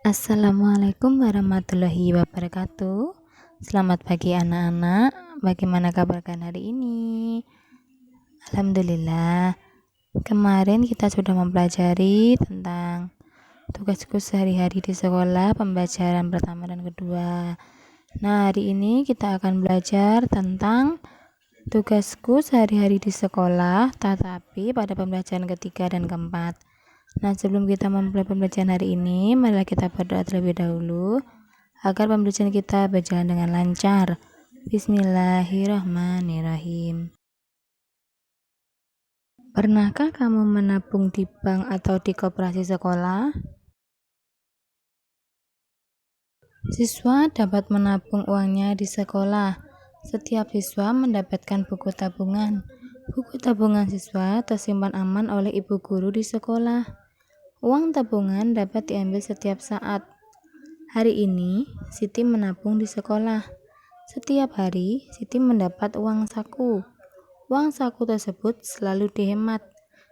Assalamualaikum warahmatullahi wabarakatuh. Selamat pagi anak-anak. Bagaimana kabar kalian hari ini? Alhamdulillah. Kemarin kita sudah mempelajari tentang tugasku sehari-hari di sekolah, pembelajaran pertama dan kedua. Nah, hari ini kita akan belajar tentang tugasku sehari-hari di sekolah, tetapi pada pembelajaran ketiga dan keempat. Nah, sebelum kita memulai pembelajaran hari ini, marilah kita berdoa terlebih dahulu agar pembelajaran kita berjalan dengan lancar. Bismillahirrahmanirrahim. Pernahkah kamu menabung di bank atau di koperasi sekolah? Siswa dapat menabung uangnya di sekolah. Setiap siswa mendapatkan buku tabungan. Buku tabungan siswa tersimpan aman oleh ibu guru di sekolah. Uang tabungan dapat diambil setiap saat. Hari ini, Siti menabung di sekolah. Setiap hari, Siti mendapat uang saku. Uang saku tersebut selalu dihemat.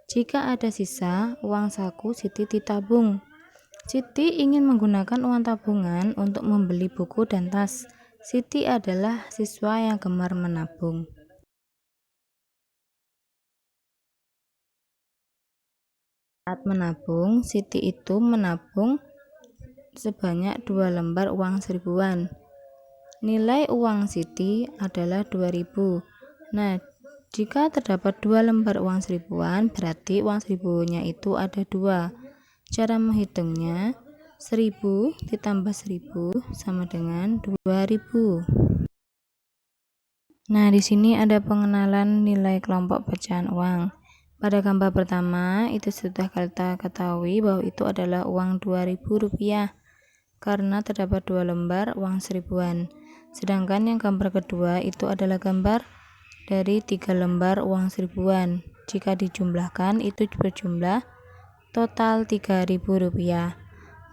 Jika ada sisa, uang saku Siti ditabung. Siti ingin menggunakan uang tabungan untuk membeli buku dan tas. Siti adalah siswa yang gemar menabung. Saat menabung, Siti itu menabung sebanyak 2 lembar uang seribuan. Nilai uang Siti adalah 2000. Nah, jika terdapat 2 lembar uang seribuan, berarti uang seribunya itu ada 2. Cara menghitungnya, 1000 ditambah 1000 sama dengan 2000. Nah, di sini ada pengenalan nilai kelompok pecahan uang. Pada gambar pertama, itu sudah kita ketahui bahwa itu adalah uang Rp2.000 karena terdapat 2 lembar uang seribuan. Sedangkan yang gambar kedua itu adalah gambar dari 3 lembar uang seribuan. Jika dijumlahkan itu berjumlah total Rp3.000.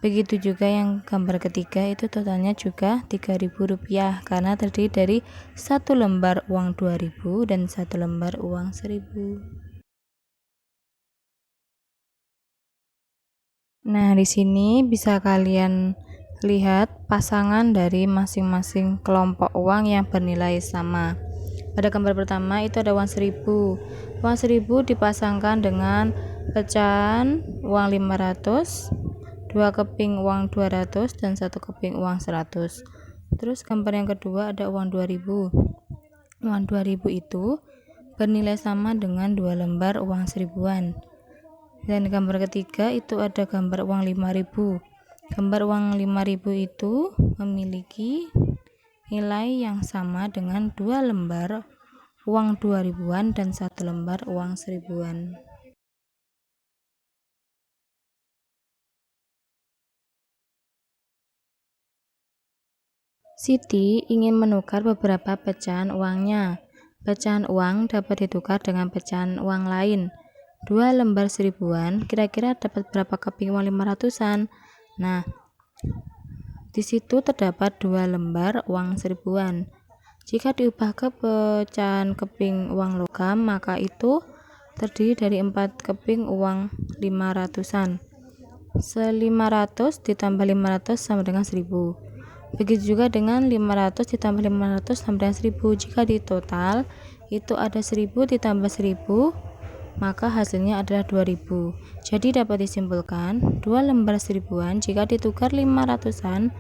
Begitu juga yang gambar ketiga itu totalnya juga Rp3.000 karena terdiri dari 1 lembar uang 2000 dan 1 lembar uang 1000. Nah, di sini bisa kalian lihat pasangan dari masing-masing kelompok uang yang bernilai sama. Pada gambar pertama itu ada uang 1000. Uang 1000 dipasangkan dengan pecahan uang 500, 2 keping uang 200 dan 1 keping uang 100. Terus gambar yang kedua ada uang 2000. Uang 2000 itu bernilai sama dengan 2 lembar uang seribuan. Dan gambar ketiga itu ada gambar uang 5000. Gambar uang 5000 itu memiliki nilai yang sama dengan 2 lembar uang 2000-an dan 1 lembar uang seribuan. Siti ingin menukar beberapa pecahan uangnya. Pecahan uang dapat ditukar dengan pecahan uang lain. 2 lembar seribuan kira-kira dapat berapa keping uang 500-an? Nah, di situ terdapat 2 lembar uang seribuan. Jika diubah ke pecahan keping uang logam, maka itu terdiri dari 4 keping uang 500-an. 500 ditambah 500 sama dengan 1000. Begitu juga dengan 500 ditambah 500 sama dengan 1000. Jika ditotal itu ada 1000 ditambah 1000, maka hasilnya adalah 2000. Jadi dapat disimpulkan 2 lembar seribuan jika ditukar 500-an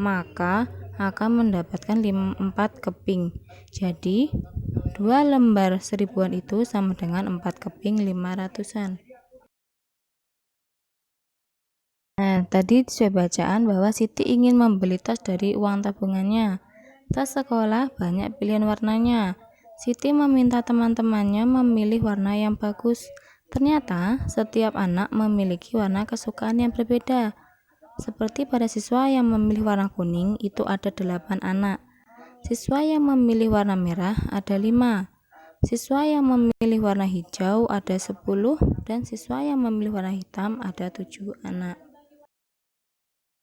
maka akan mendapatkan 4 keping. Jadi 2 lembar seribuan itu sama dengan 4 keping 500-an. Nah, tadi sesuai bacaan bahwa Siti ingin membeli tas dari uang tabungannya. Tas sekolah banyak pilihan warnanya. Siti meminta teman-temannya memilih warna yang bagus. Ternyata setiap anak memiliki warna kesukaan yang berbeda. Seperti pada siswa yang memilih warna kuning itu ada 8 anak. Siswa yang memilih warna merah ada 5. Siswa yang memilih warna hijau ada 10 dan siswa yang memilih warna hitam ada 7 anak.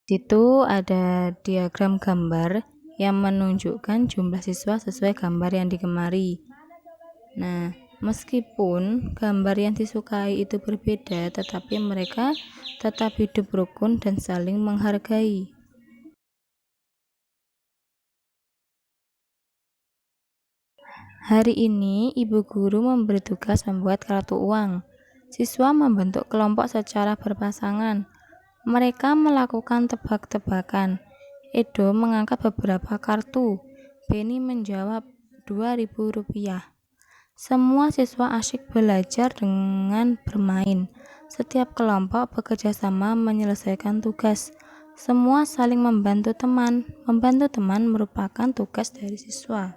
Situ ada diagram gambar yang menunjukkan jumlah siswa sesuai gambar yang digemari. Nah, Meskipun gambar yang disukai itu berbeda, tetapi mereka tetap hidup rukun dan saling menghargai. Hari ini, ibu guru memberi tugas membuat kartu uang. Siswa membentuk kelompok secara berpasangan. Mereka melakukan tebak-tebakan. Edo mengangkat beberapa kartu. Beni menjawab Rp2.000. Semua siswa asyik belajar dengan bermain. Setiap kelompok bekerja sama menyelesaikan tugas. Semua saling membantu teman. Membantu teman merupakan tugas dari siswa.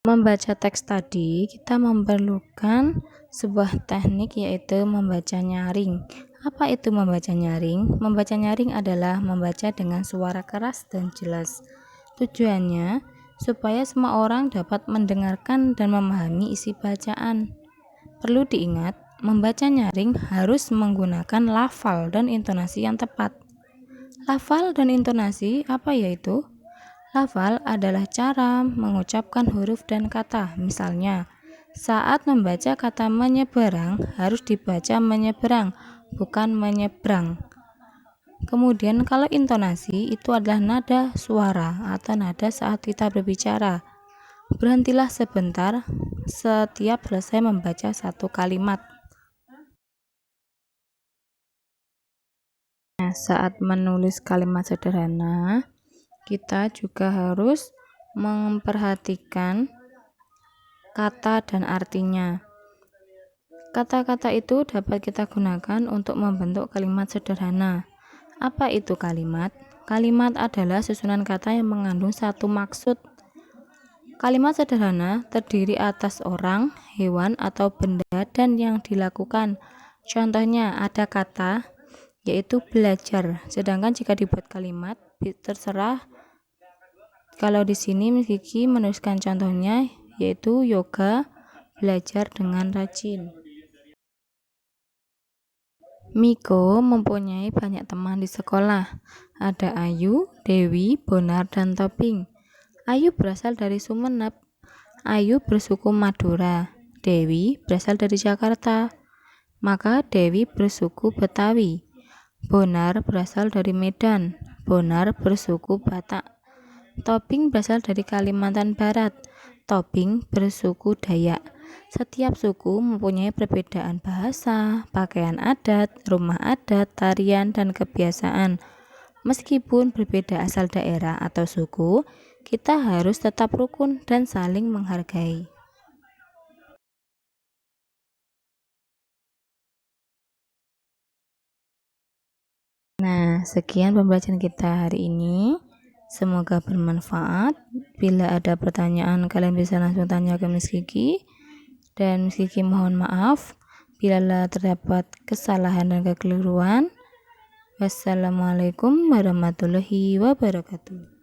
Membaca teks tadi, kita memerlukan sebuah teknik, yaitu membaca nyaring. Apa itu membaca nyaring? Membaca nyaring adalah membaca dengan suara keras dan jelas. Tujuannya supaya semua orang dapat mendengarkan dan memahami isi bacaan. Perlu diingat, membaca nyaring harus menggunakan lafal dan intonasi yang tepat. Lafal dan intonasi apa yaitu? Lafal adalah cara mengucapkan huruf dan kata. Misalnya, saat membaca kata menyeberang harus dibaca menyeberang, bukan menyeberang. Kemudian kalau intonasi itu adalah nada suara atau nada saat kita berbicara. Berhentilah sebentar setiap selesai membaca satu kalimat. Nah, saat menulis kalimat sederhana, kita juga harus memperhatikan kata dan artinya. Kata-kata itu dapat kita gunakan untuk membentuk kalimat sederhana. Apa itu kalimat? Kalimat adalah susunan kata yang mengandung satu maksud. Kalimat sederhana terdiri atas orang, hewan, atau benda dan yang dilakukan. Contohnya ada kata, yaitu belajar. Sedangkan jika dibuat kalimat, terserah. Kalau di sini Miss Kiki menuliskan contohnya, yaitu yoga, belajar dengan rajin. Miko mempunyai banyak teman di sekolah. Ada Ayu, Dewi, Bonar, dan Toping. Ayu berasal dari Sumeneb. Ayu bersuku Madura. Dewi berasal dari Jakarta. Maka Dewi bersuku Betawi. Bonar berasal dari Medan. Bonar bersuku Batak. Toping berasal dari Kalimantan Barat. Toping bersuku Dayak. Setiap suku mempunyai perbedaan bahasa, pakaian adat, rumah adat, tarian, dan kebiasaan. Meskipun berbeda asal daerah atau suku, kita harus tetap rukun dan saling menghargai. Nah, sekian pembelajaran kita hari ini. Semoga bermanfaat. Bila ada pertanyaan, kalian bisa langsung tanya ke Miss Kiki. Dan Miss Kiki mohon maaf bila terdapat kesalahan dan kekeliruan. Wassalamualaikum warahmatullahi wabarakatuh.